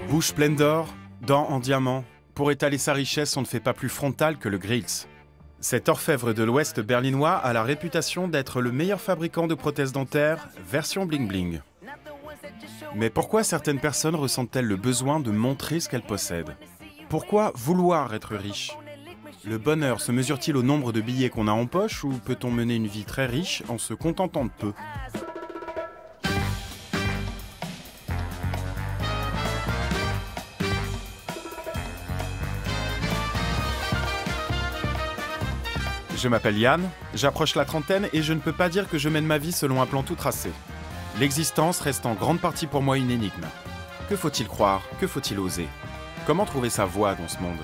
Bouche pleine d'or, dents en diamant. Pour étaler sa richesse, on ne fait pas plus frontal que le Grils. Cet orfèvre de l'Ouest berlinois a la réputation d'être le meilleur fabricant de prothèses dentaires, version bling-bling. Mais pourquoi certaines personnes ressentent-elles le besoin de montrer ce qu'elles possèdent? Pourquoi vouloir être riche? Le bonheur se mesure-t-il au nombre de billets qu'on a en poche ou peut-on mener une vie très riche en se contentant de peu? Je m'appelle Yann, j'approche la trentaine et je ne peux pas dire que je mène ma vie selon un plan tout tracé. L'existence reste en grande partie pour moi une énigme. Que faut-il croire? Que faut-il oser? Comment trouver sa voie dans ce monde?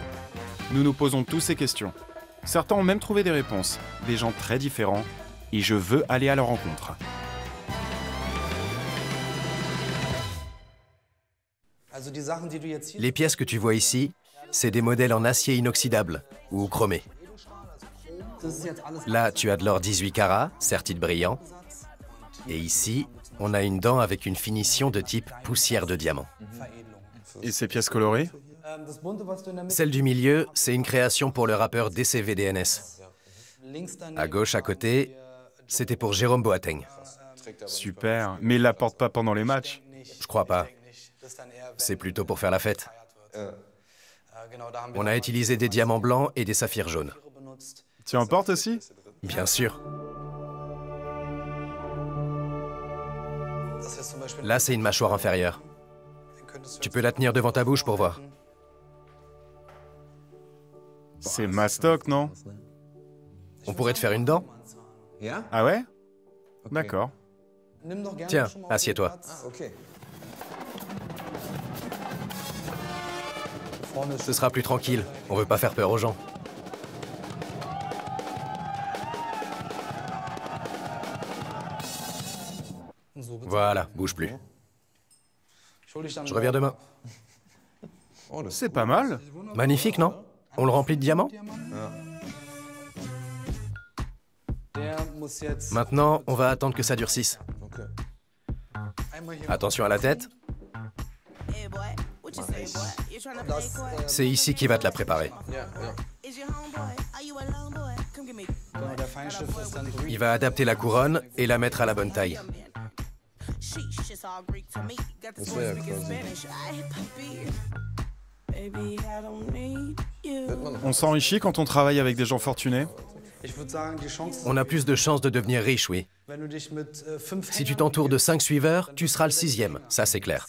Nous nous posons tous ces questions. Certains ont même trouvé des réponses, des gens très différents, et je veux aller à leur rencontre. Les pièces que tu vois ici, c'est des modèles en acier inoxydable ou chromé. Là, tu as de l'or 18 carats, sertite brillant. Et ici, on a une dent avec une finition de type poussière de diamant. Et ces pièces colorées? Celle du milieu, c'est une création pour le rappeur DCVDNS. À gauche, à côté, c'était pour Jérôme Boateng. Super, mais il la porte pas pendant les matchs? Je crois pas. C'est plutôt pour faire la fête. On a utilisé des diamants blancs et des saphirs jaunes. Tu en portes aussi? Bien sûr. Là, c'est une mâchoire inférieure. Tu peux la tenir devant ta bouche pour voir. C'est mastoc, non? On pourrait te faire une dent? Ah ouais? D'accord. Tiens, assieds-toi. Ce sera plus tranquille. On veut pas faire peur aux gens. Voilà, bouge plus. Je reviens demain. C'est pas mal. Magnifique, non? On le remplit de diamants? Maintenant, on va attendre que ça durcisse. Attention à la tête. C'est ici qu'il va te la préparer. Il va adapter la couronne et la mettre à la bonne taille. On s'enrichit quand on travaille avec des gens fortunés? On a plus de chances de devenir riche, oui. Si tu t'entoures de 5 suiveurs, tu seras le 6e, ça c'est clair.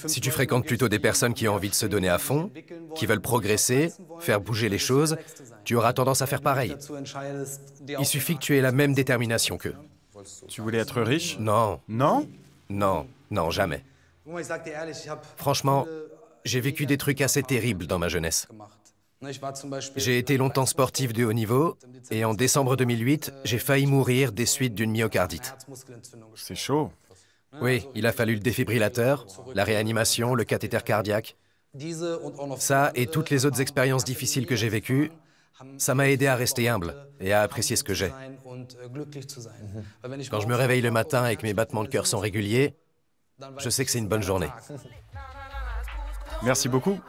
Si tu fréquentes plutôt des personnes qui ont envie de se donner à fond, qui veulent progresser, faire bouger les choses, tu auras tendance à faire pareil. Il suffit que tu aies la même détermination qu'eux. Tu voulais être riche? Non. Non? Non, non, jamais. Franchement, j'ai vécu des trucs assez terribles dans ma jeunesse. J'ai été longtemps sportif de haut niveau et en décembre 2008, j'ai failli mourir des suites d'une myocardite. C'est chaud. Oui, il a fallu le défibrillateur, la réanimation, le cathéter cardiaque. Ça et toutes les autres expériences difficiles que j'ai vécues, ça m'a aidé à rester humble et à apprécier ce que j'ai. Quand je me réveille le matin et que mes battements de cœur sont réguliers, je sais que c'est une bonne journée. Merci beaucoup.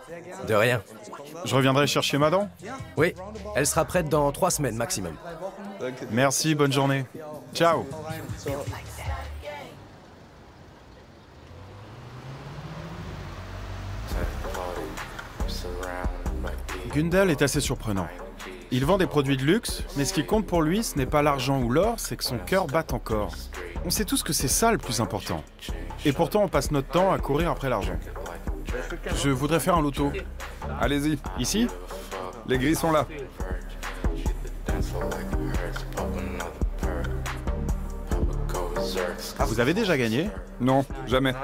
De rien. Je reviendrai chercher ma dent? Oui, elle sera prête dans 3 semaines maximum. Merci, bonne journée. Ciao. Gundel est assez surprenant. Il vend des produits de luxe, mais ce qui compte pour lui, ce n'est pas l'argent ou l'or, c'est que son cœur batte encore. On sait tous que c'est ça le plus important. Et pourtant, on passe notre temps à courir après l'argent. Je voudrais faire un loto. Allez-y. Ici? Les grilles sont là. Vous avez déjà gagné? Non, jamais.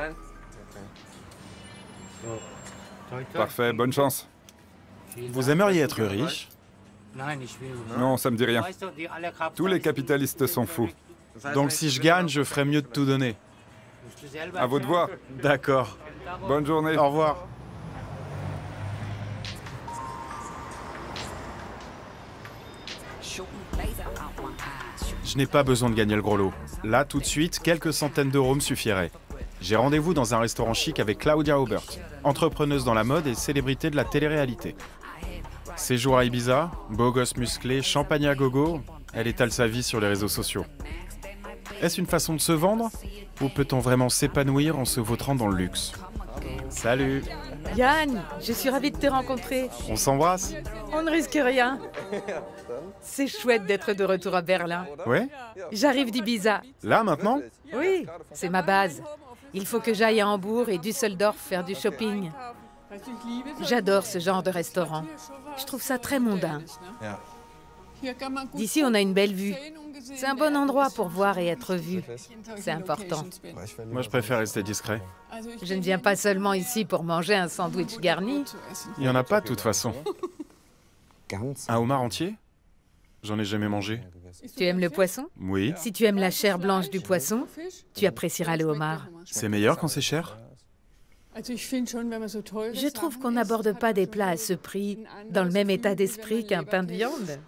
Parfait, bonne chance. Vous aimeriez être riche? Non, ça me dit rien. Tous les capitalistes sont fous. Donc si je gagne, je ferais mieux de tout donner. À vos devoirs. D'accord. Bonne journée. Au revoir. Je n'ai pas besoin de gagner le gros lot. Là, tout de suite, quelques centaines d'euros me suffiraient. J'ai rendez-vous dans un restaurant chic avec Claudia Aubert, entrepreneuse dans la mode et célébrité de la télé-réalité. Séjour à Ibiza, beau gosse musclé, champagne à gogo, elle étale sa vie sur les réseaux sociaux. Est-ce une façon de se vendre ou peut-on vraiment s'épanouir en se vautrant dans le luxe? Salut! Yann, je suis ravie de te rencontrer. On s'embrasse? On ne risque rien. C'est chouette d'être de retour à Berlin. Ouais? J'arrive d'Ibiza. Là, maintenant? Oui, c'est ma base. Il faut que j'aille à Hambourg et Düsseldorf faire du shopping. J'adore ce genre de restaurant. Je trouve ça très mondain. D'ici, on a une belle vue. C'est un bon endroit pour voir et être vu. C'est important. Moi, je préfère rester discret. Je ne viens pas seulement ici pour manger un sandwich garni. Il n'y en a pas de toute façon. Un homard entier? J'en ai jamais mangé. Tu aimes le poisson? Oui. Si tu aimes la chair blanche du poisson, tu apprécieras le homard. C'est meilleur quand c'est cher? Je trouve qu'on n'aborde pas des plats à ce prix dans le même état d'esprit qu'un pain de viande.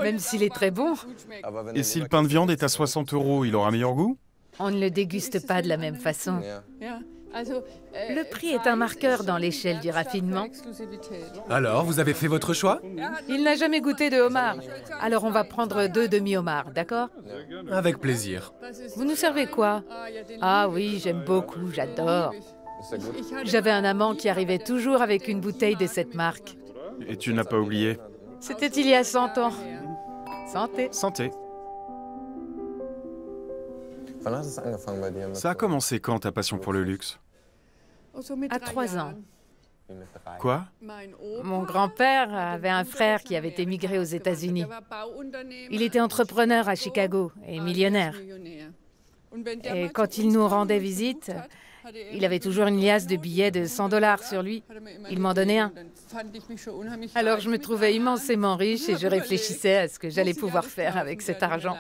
Même s'il est très bon. Et si le pain de viande est à 60 €, il aura meilleur goût? On ne le déguste pas de la même façon. Le prix est un marqueur dans l'échelle du raffinement. Alors, vous avez fait votre choix? Il n'a jamais goûté de homard. Alors on va prendre 2 demi-homards, d'accord? Avec plaisir. Vous nous servez quoi? Ah oui, j'aime beaucoup, j'adore. J'avais un amant qui arrivait toujours avec une bouteille de cette marque. Et tu n'as pas oublié? C'était il y a 100 ans. Santé. Santé. Ça a commencé quand ta passion pour le luxe? À 3 ans. Quoi? Mon grand-père avait un frère qui avait émigré aux États-Unis. Il était entrepreneur à Chicago et millionnaire. Et quand il nous rendait visite, il avait toujours une liasse de billets de 100 $ sur lui. Il m'en donnait un. Alors je me trouvais immensément riche et je réfléchissais à ce que j'allais pouvoir faire avec cet argent.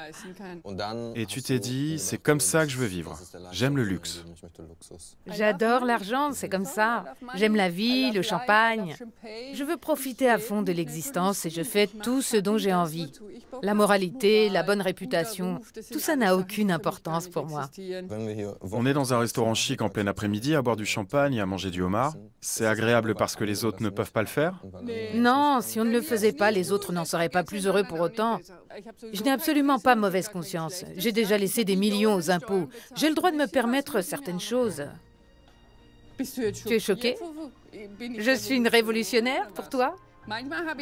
Et tu t'es dit, c'est comme ça que je veux vivre. J'aime le luxe. J'adore l'argent, c'est comme ça. J'aime la vie, le champagne. Je veux profiter à fond de l'existence et je fais tout ce dont j'ai envie. La moralité, la bonne réputation, tout ça n'a aucune importance pour moi. On est dans un restaurant chic en plein après-midi à boire du champagne et à manger du homard. C'est agréable parce que les autres ne peuvent pas le faire? Non, si on ne le faisait pas, les autres n'en seraient pas plus heureux pour autant. Je n'ai absolument pas mauvaise conscience. J'ai déjà laissé des millions aux impôts. J'ai le droit de me permettre certaines choses. Tu es choqué? Je suis une révolutionnaire pour toi?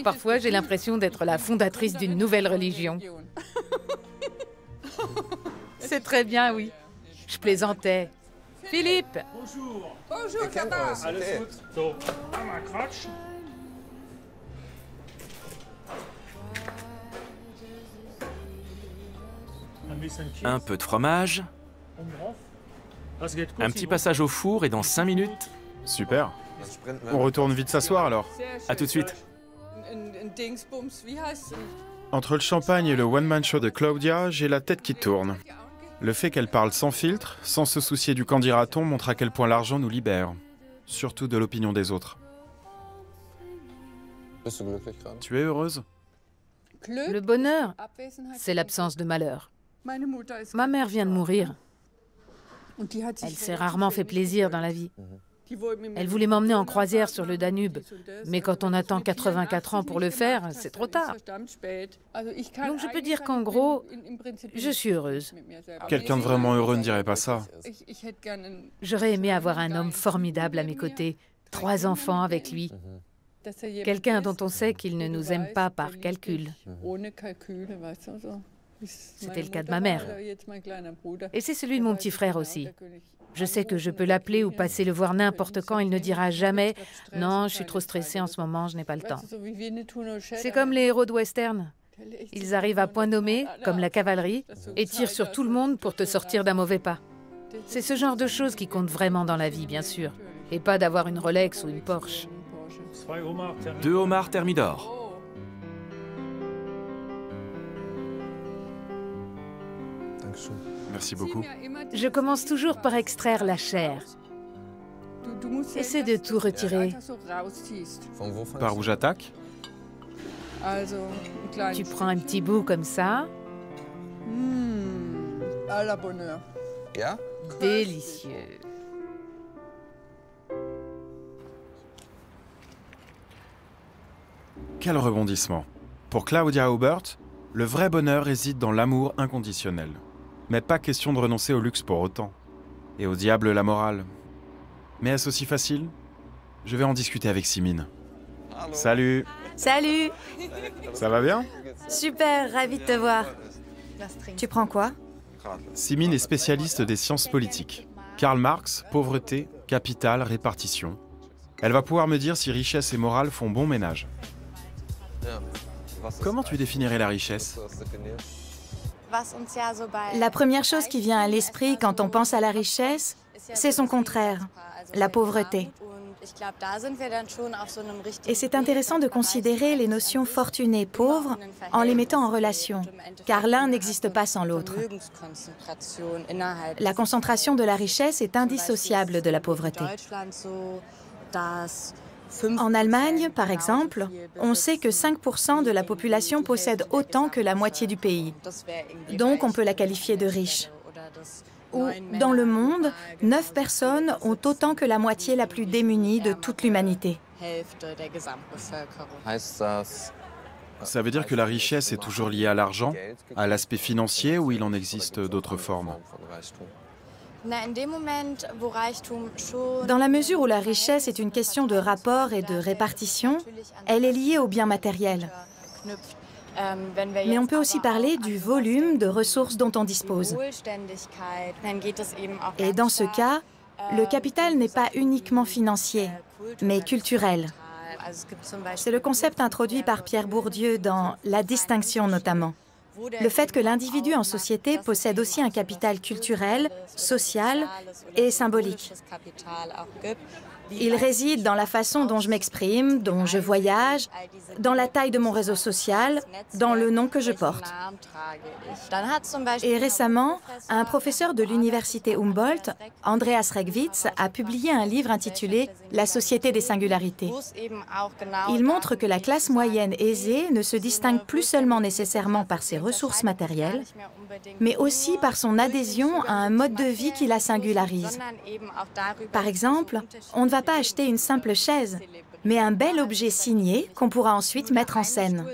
Parfois, j'ai l'impression d'être la fondatrice d'une nouvelle religion. C'est très bien, oui. Je plaisantais. Philippe! Bonjour. Bonjour, ça va? Alles gut. So, einmal Quatsch. Un peu de fromage, un petit passage au four et dans 5 minutes. Super. On retourne vite s'asseoir alors. À tout de suite. Entre le champagne et le one-man show de Claudia, j'ai la tête qui tourne. Le fait qu'elle parle sans filtre, sans se soucier du qu'en dira-t-on, montre à quel point l'argent nous libère. Surtout de l'opinion des autres. Tu es heureuse? Le bonheur, c'est l'absence de malheur. Ma mère vient de mourir. Elle s'est rarement fait plaisir dans la vie. Elle voulait m'emmener en croisière sur le Danube, mais quand on attend 84 ans pour le faire, c'est trop tard. Donc je peux dire qu'en gros, je suis heureuse. Quelqu'un de vraiment heureux ne dirait pas ça. J'aurais aimé avoir un homme formidable à mes côtés, 3 enfants avec lui. Quelqu'un dont on sait qu'il ne nous aime pas par calcul. C'était le cas de ma mère. Et c'est celui de mon petit frère aussi. Je sais que je peux l'appeler ou passer le voir n'importe quand. Il ne dira jamais « Non, je suis trop stressé en ce moment, je n'ai pas le temps ». C'est comme les héros de western. Ils arrivent à point nommé, comme la cavalerie, et tirent sur tout le monde pour te sortir d'un mauvais pas. C'est ce genre de choses qui comptent vraiment dans la vie, bien sûr. Et pas d'avoir une Rolex ou une Porsche. 2 homards Thermidor. Merci beaucoup. Je commence toujours par extraire la chair. Essaie de tout retirer. Par où j'attaque? Tu prends un petit bout comme ça. À la bonne heure. Délicieux. Quel rebondissement. Pour Claudia Aubert, le vrai bonheur réside dans l'amour inconditionnel. Mais pas question de renoncer au luxe pour autant. Et au diable la morale. Mais est-ce aussi facile? Je vais en discuter avec Simine. Salut. Salut. Ça va bien? Super, ravi de te voir. Tu prends quoi? Simine est spécialiste des sciences politiques. Karl Marx, pauvreté, capital, répartition. Elle va pouvoir me dire si richesse et morale font bon ménage. Comment tu définirais la richesse? La première chose qui vient à l'esprit quand on pense à la richesse, c'est son contraire, la pauvreté. Et c'est intéressant de considérer les notions fortuné-pauvre en les mettant en relation, car l'un n'existe pas sans l'autre. La concentration de la richesse est indissociable de la pauvreté. En Allemagne, par exemple, on sait que 5% de la population possède autant que la moitié du pays. Donc on peut la qualifier de riche. Ou, dans le monde, 9 personnes ont autant que la moitié la plus démunie de toute l'humanité. Ça veut dire que la richesse est toujours liée à l'argent, à l'aspect financier, ou il en existe d'autres formes? Dans la mesure où la richesse est une question de rapport et de répartition, elle est liée aux biens matériels. Mais on peut aussi parler du volume de ressources dont on dispose. Et dans ce cas, le capital n'est pas uniquement financier, mais culturel. C'est le concept introduit par Pierre Bourdieu dans La distinction notamment. Le fait que l'individu en société possède aussi un capital culturel, social et symbolique. Il réside dans la façon dont je m'exprime, dont je voyage, dans la taille de mon réseau social, dans le nom que je porte. Et récemment, un professeur de l'université Humboldt, Andreas Reckwitz, a publié un livre intitulé « La société des singularités ». Il montre que la classe moyenne aisée ne se distingue plus seulement nécessairement par ses ressources matérielles, mais aussi par son adhésion à un mode de vie qui la singularise. Par exemple, on ne va pas acheter une simple chaise, mais un bel objet signé qu'on pourra ensuite mettre en scène.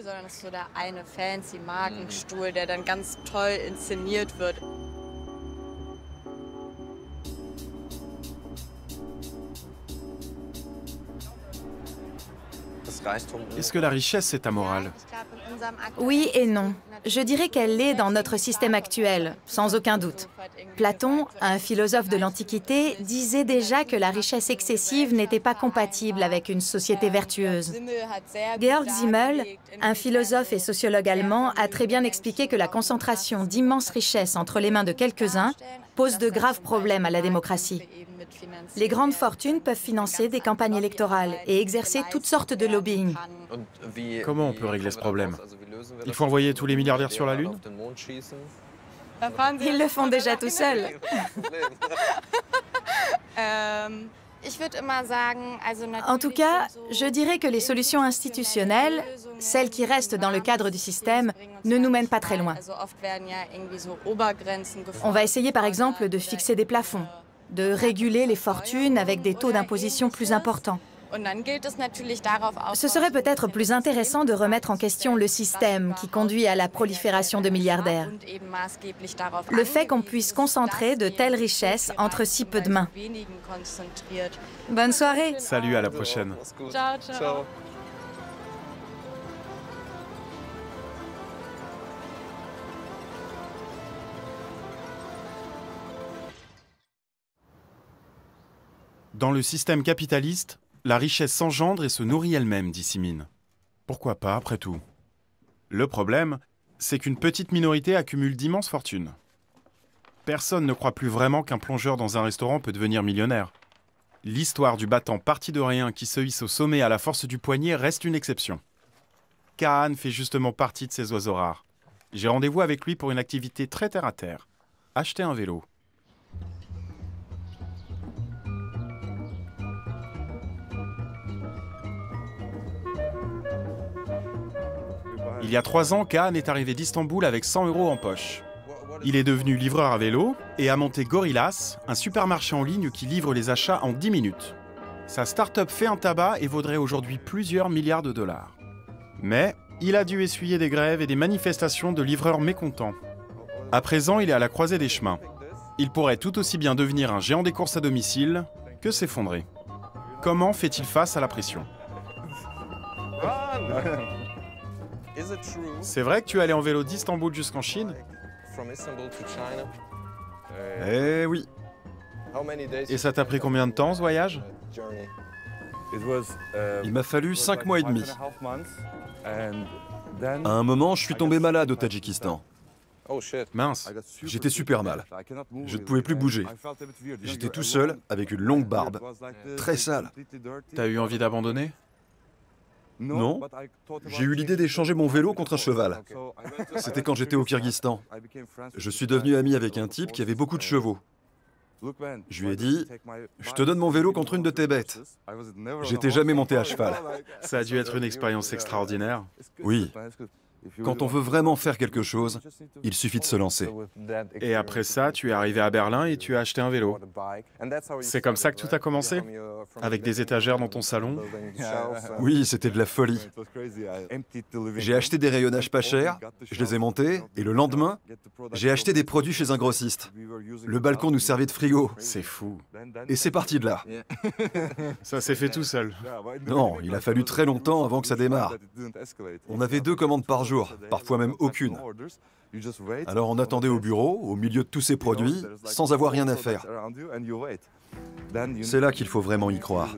Est-ce que la richesse est amorale? Oui et non. Je dirais qu'elle l'est dans notre système actuel, sans aucun doute. Platon, un philosophe de l'Antiquité, disait déjà que la richesse excessive n'était pas compatible avec une société vertueuse. Georg Simmel, un philosophe et sociologue allemand, a très bien expliqué que la concentration d'immenses richesses entre les mains de quelques-uns pose de graves problèmes à la démocratie. Les grandes fortunes peuvent financer des campagnes électorales et exercer toutes sortes de lobbying. Comment on peut régler ce problème? Il faut envoyer tous les milliardaires sur la Lune? Ils le font déjà tout seuls. En tout cas, je dirais que les solutions institutionnelles, celles qui restent dans le cadre du système, ne nous mènent pas très loin. On va essayer par exemple de fixer des plafonds, de réguler les fortunes avec des taux d'imposition plus importants. Ce serait peut-être plus intéressant de remettre en question le système qui conduit à la prolifération de milliardaires. Le fait qu'on puisse concentrer de telles richesses entre si peu de mains. Bonne soirée. Salut, à la prochaine. Ciao, ciao. Dans le système capitaliste, la richesse s'engendre et se nourrit elle-même, dit Simine. Pourquoi pas, après tout? Le problème, c'est qu'une petite minorité accumule d'immenses fortunes. Personne ne croit plus vraiment qu'un plongeur dans un restaurant peut devenir millionnaire. L'histoire du battant parti de rien qui se hisse au sommet à la force du poignet reste une exception. Kahn fait justement partie de ces oiseaux rares. J'ai rendez-vous avec lui pour une activité très terre-à-terre. Acheter un vélo. Il y a 3 ans, Kaan est arrivé d'Istanbul avec 100 € en poche. Il est devenu livreur à vélo et a monté Gorillas, un supermarché en ligne qui livre les achats en 10 minutes. Sa start-up fait un tabac et vaudrait aujourd'hui plusieurs milliards de dollars. Mais il a dû essuyer des grèves et des manifestations de livreurs mécontents. À présent, il est à la croisée des chemins. Il pourrait tout aussi bien devenir un géant des courses à domicile que s'effondrer. Comment fait-il face à la pression? C'est vrai que tu es allé en vélo d'Istanbul jusqu'en Chine? Eh oui. Et ça t'a pris combien de temps ce voyage? Il m'a fallu 5 mois et demi. À un moment, je suis tombé malade au Tadjikistan. Mince. J'étais super mal. Je ne pouvais plus bouger. J'étais tout seul, avec une longue barbe, très sale. T'as eu envie d'abandonner? Non, j'ai eu l'idée d'échanger mon vélo contre un cheval. C'était quand j'étais au Kyrgyzstan. Je suis devenu ami avec un type qui avait beaucoup de chevaux. Je lui ai dit, je te donne mon vélo contre une de tes bêtes. J'étais jamais monté à cheval. Ça a dû être une expérience extraordinaire. Oui. Quand on veut vraiment faire quelque chose, il suffit de se lancer. Et après ça, tu es arrivé à Berlin et tu as acheté un vélo. C'est comme ça que tout a commencé? Avec des étagères dans ton salon? Oui, c'était de la folie. J'ai acheté des rayonnages pas chers, je les ai montés, et le lendemain, j'ai acheté des produits chez un grossiste. Le balcon nous servait de frigo. C'est fou. Et c'est parti de là. Ça s'est fait tout seul. Non, il a fallu très longtemps avant que ça démarre. On avait 2 commandes par jour, parfois même aucune. Alors on attendait au bureau, au milieu de tous ces produits, sans avoir rien à faire. C'est là qu'il faut vraiment y croire.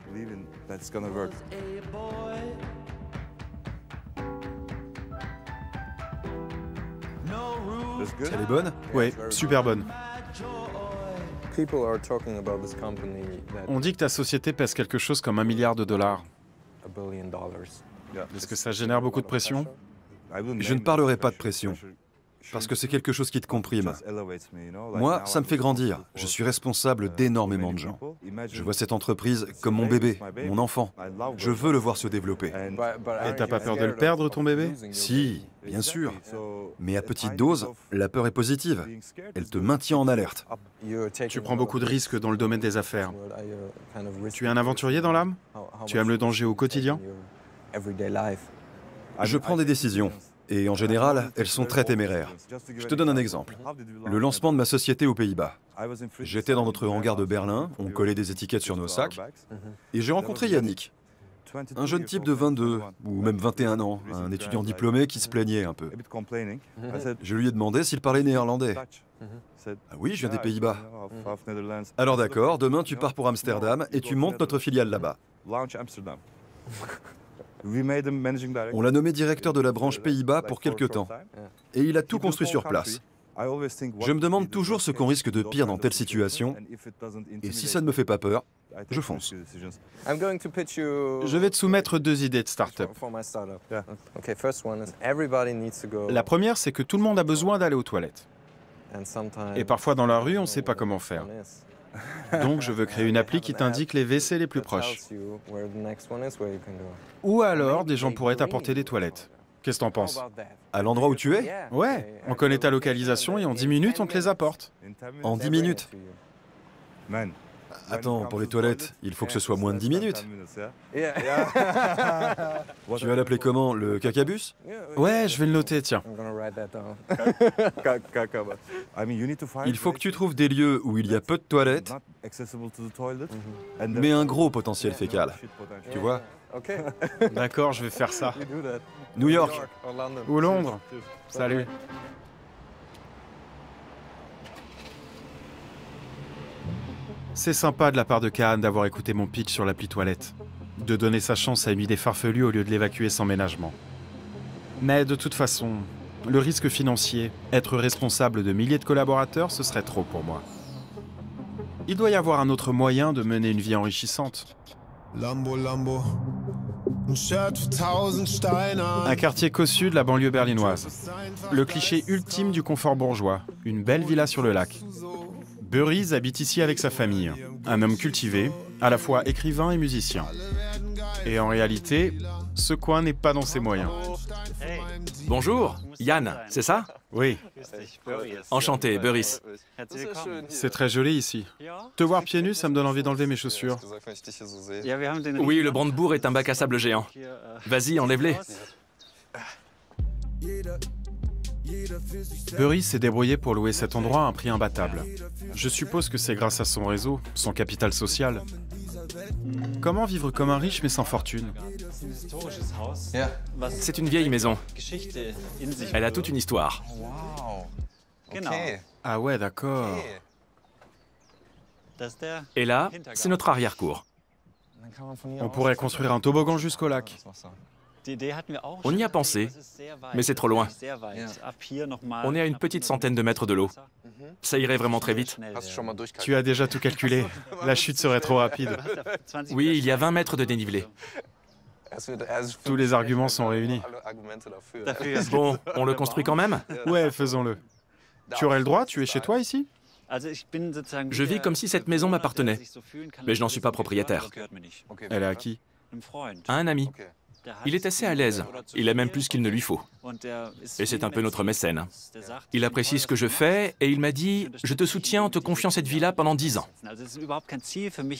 Elle est bonne? Oui, super bonne. On dit que ta société pèse quelque chose comme $1 milliard. Est-ce que ça génère beaucoup de pression? Je ne parlerai pas de pression, parce que c'est quelque chose qui te comprime. Moi, ça me fait grandir. Je suis responsable d'énormément de gens. Je vois cette entreprise comme mon bébé, mon enfant. Je veux le voir se développer. Et t'as pas peur de le perdre, ton bébé? Si, bien sûr. Mais à petite dose, la peur est positive. Elle te maintient en alerte. Tu prends beaucoup de risques dans le domaine des affaires. Tu es un aventurier dans l'âme? Tu aimes le danger au quotidien? Je prends des décisions, et en général, elles sont très téméraires. Je te donne un exemple. Le lancement de ma société aux Pays-Bas. J'étais dans notre hangar de Berlin, on collait des étiquettes sur nos sacs, et j'ai rencontré Yannick, un jeune type de 22 ou même 21 ans, un étudiant diplômé qui se plaignait un peu. Je lui ai demandé s'il parlait néerlandais. Ah oui, je viens des Pays-Bas. Alors d'accord, demain tu pars pour Amsterdam et tu montes notre filiale là-bas. On l'a nommé directeur de la branche Pays-Bas pour quelque temps. Et il a tout construit sur place. Je me demande toujours ce qu'on risque de pire dans telle situation. Et si ça ne me fait pas peur, je fonce. Je vais te soumettre 2 idées de start-up. La première, c'est que tout le monde a besoin d'aller aux toilettes. Et parfois dans la rue, on ne sait pas comment faire. Donc je veux créer une appli qui t'indique les WC les plus proches. Ou alors, des gens pourraient t'apporter des toilettes. Qu'est-ce que t'en penses? À l'endroit où tu es? Ouais, on connaît ta localisation et en 10 minutes, on te les apporte. En 10 minutes? Attends, pour les toilettes, il faut que ce soit moins de 10 minutes. Tu vas l'appeler comment? Le cacabus? Ouais, je vais le noter, tiens. Il faut que tu trouves des lieux où il y a peu de toilettes, mais un gros potentiel fécal. Tu vois? D'accord, je vais faire ça. New York. Ou Londres. Salut. C'est sympa de la part de Kaan d'avoir écouté mon pitch sur l'appli toilette, de donner sa chance à une idée farfelue au lieu de l'évacuer sans ménagement. Mais de toute façon, le risque financier, être responsable de milliers de collaborateurs, ce serait trop pour moi. Il doit y avoir un autre moyen de mener une vie enrichissante. Un quartier cossu de la banlieue berlinoise. Le cliché ultime du confort bourgeois, une belle villa sur le lac. Buriz habite ici avec sa famille, un homme cultivé, à la fois écrivain et musicien. Et en réalité, ce coin n'est pas dans ses moyens. Bonjour, Yann, c'est ça? Oui, Enchanté, Boris. c'est très joli ici. Te voir pieds nus, ça me donne envie d'enlever mes chaussures. Oui, le Brandebourg est un bac à sable géant. Vas-y, enlève-les. Boris s'est débrouillé pour louer cet endroit à un prix imbattable. Je suppose que c'est grâce à son réseau, son capital social. Comment vivre comme un riche mais sans fortune? C'est une vieille maison. Elle a toute une histoire. Ah ouais, d'accord. Et là, c'est notre arrière-cour. On pourrait construire un toboggan jusqu'au lac. On y a pensé, mais c'est trop loin. On est à une petite centaine de mètres de l'eau. Ça irait vraiment très vite. Tu as déjà tout calculé. La chute serait trop rapide. Oui, il y a 20 mètres de dénivelé. Tous les arguments sont réunis. Bon, on le construit quand même? Ouais, faisons-le. Tu aurais le droit, tu es chez toi ici? Je vis comme si cette maison m'appartenait, mais je n'en suis pas propriétaire. Elle est à qui? À un ami. Il est assez à l'aise. Il a même plus qu'il ne lui faut. Et c'est un peu notre mécène. Il apprécie ce que je fais et il m'a dit « Je te soutiens en te confiant cette villa pendant 10 ans. »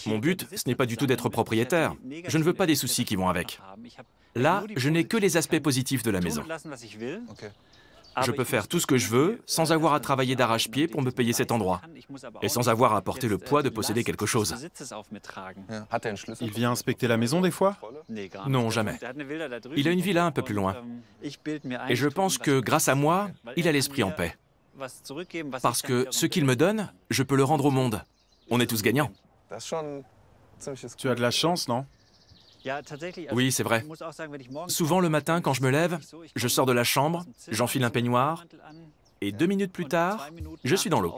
Mon but, ce n'est pas du tout d'être propriétaire. Je ne veux pas des soucis qui vont avec. Là, je n'ai que les aspects positifs de la maison. Je peux faire tout ce que je veux sans avoir à travailler d'arrache-pied pour me payer cet endroit et sans avoir à porter le poids de posséder quelque chose. Il vient inspecter la maison des fois? Non, jamais. Il a une villa un peu plus loin. Et je pense que grâce à moi, il a l'esprit en paix. Parce que ce qu'il me donne, je peux le rendre au monde. On est tous gagnants. Tu as de la chance, non? Oui, c'est vrai. Souvent le matin, quand je me lève, je sors de la chambre, j'enfile un peignoir, et 2 minutes plus tard, je suis dans l'eau.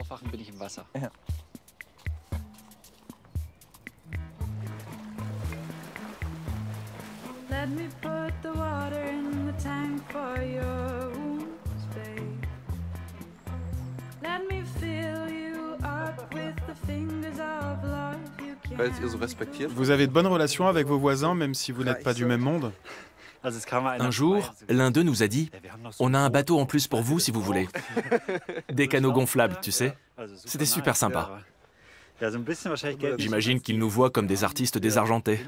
Vous avez de bonnes relations avec vos voisins, même si vous n'êtes pas du même monde? Un jour, l'un d'eux nous a dit « On a un bateau en plus pour vous si vous voulez. » Des canots gonflables, tu sais. C'était super sympa. J'imagine qu'il nous voit comme des artistes désargentés.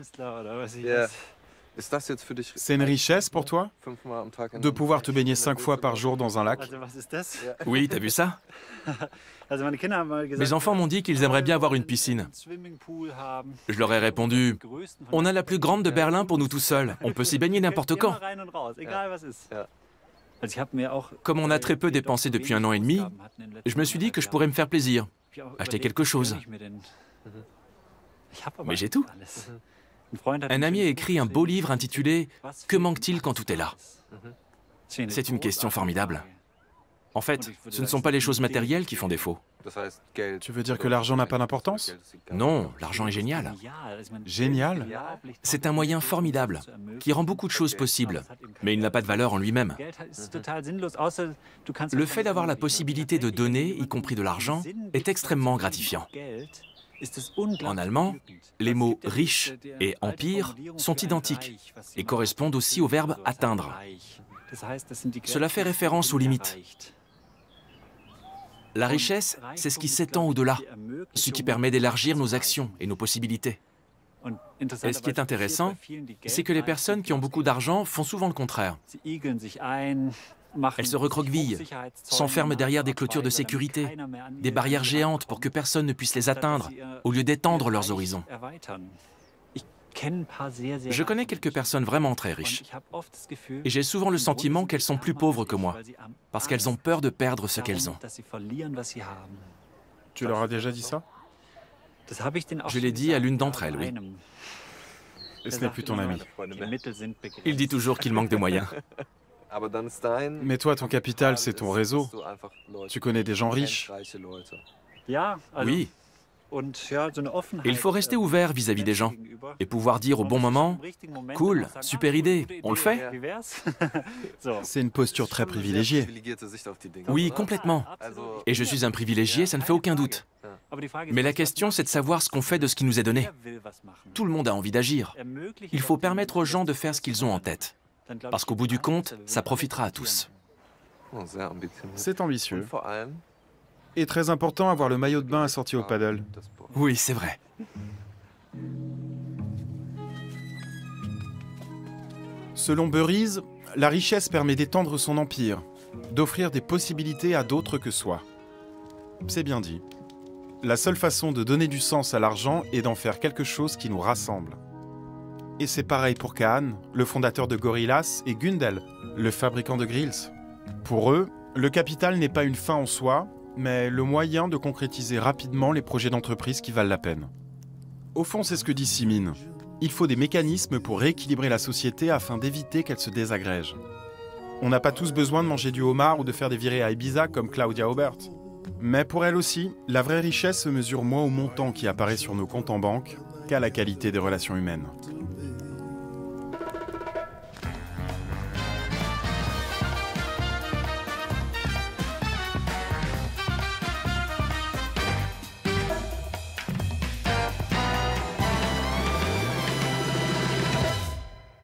C'est une richesse pour toi de pouvoir te baigner 5 fois par jour dans un lac? Oui, t'as vu ça? Mes enfants m'ont dit qu'ils aimeraient bien avoir une piscine. Je leur ai répondu « On a la plus grande de Berlin pour nous tout seuls. On peut s'y baigner n'importe quand. » Comme on a très peu dépensé depuis 1 an et demi, je me suis dit que je pourrais me faire plaisir, acheter quelque chose. Mais j'ai tout. Un ami a écrit un beau livre intitulé « Que manque-t-il quand tout est là ?» C'est une question formidable. En fait, ce ne sont pas les choses matérielles qui font défaut. Tu veux dire que l'argent n'a pas d'importance? Non, l'argent est génial. Génial? C'est un moyen formidable qui rend beaucoup de choses possibles, mais il n'a pas de valeur en lui-même. Le fait d'avoir la possibilité de donner, y compris de l'argent, est extrêmement gratifiant. En allemand, les mots « riche » et « empire » sont identiques et correspondent aussi au verbe « atteindre ». Cela fait référence aux limites. La richesse, c'est ce qui s'étend au-delà, ce qui permet d'élargir nos actions et nos possibilités. Et ce qui est intéressant, c'est que les personnes qui ont beaucoup d'argent font souvent le contraire. Elles se recroquevillent, s'enferment derrière des clôtures de sécurité, des barrières géantes pour que personne ne puisse les atteindre, au lieu d'étendre leurs horizons. Je connais quelques personnes vraiment très riches. Et j'ai souvent le sentiment qu'elles sont plus pauvres que moi, parce qu'elles ont peur de perdre ce qu'elles ont. Tu leur as déjà dit ça? Je l'ai dit à l'une d'entre elles, oui. Et ce n'est plus ton ami. Il dit toujours qu'il manque de moyens. Mais toi, ton capital, c'est ton réseau. Tu connais des gens riches. Oui. Il faut rester ouvert vis-à-vis des gens et pouvoir dire au bon moment « Cool, super idée, on le fait ?» C'est une posture très privilégiée. Oui, complètement. Et je suis un privilégié, ça ne fait aucun doute. Mais la question, c'est de savoir ce qu'on fait de ce qui nous est donné. Tout le monde a envie d'agir. Il faut permettre aux gens de faire ce qu'ils ont en tête. Parce qu'au bout du compte, ça profitera à tous. C'est ambitieux. Et très important, avoir le maillot de bain assorti au paddle. Oui, c'est vrai. Selon Burries, la richesse permet d'étendre son empire, d'offrir des possibilités à d'autres que soi. C'est bien dit. La seule façon de donner du sens à l'argent est d'en faire quelque chose qui nous rassemble. Et c'est pareil pour Kahn, le fondateur de Gorillaz, et Gundel, le fabricant de grills. Pour eux, le capital n'est pas une fin en soi, mais le moyen de concrétiser rapidement les projets d'entreprise qui valent la peine. Au fond, c'est ce que dit Simin. Il faut des mécanismes pour rééquilibrer la société afin d'éviter qu'elle se désagrège. On n'a pas tous besoin de manger du homard ou de faire des virées à Ibiza comme Claudia Aubert. Mais pour elle aussi, la vraie richesse se mesure moins au montant qui apparaît sur nos comptes en banque qu'à la qualité des relations humaines.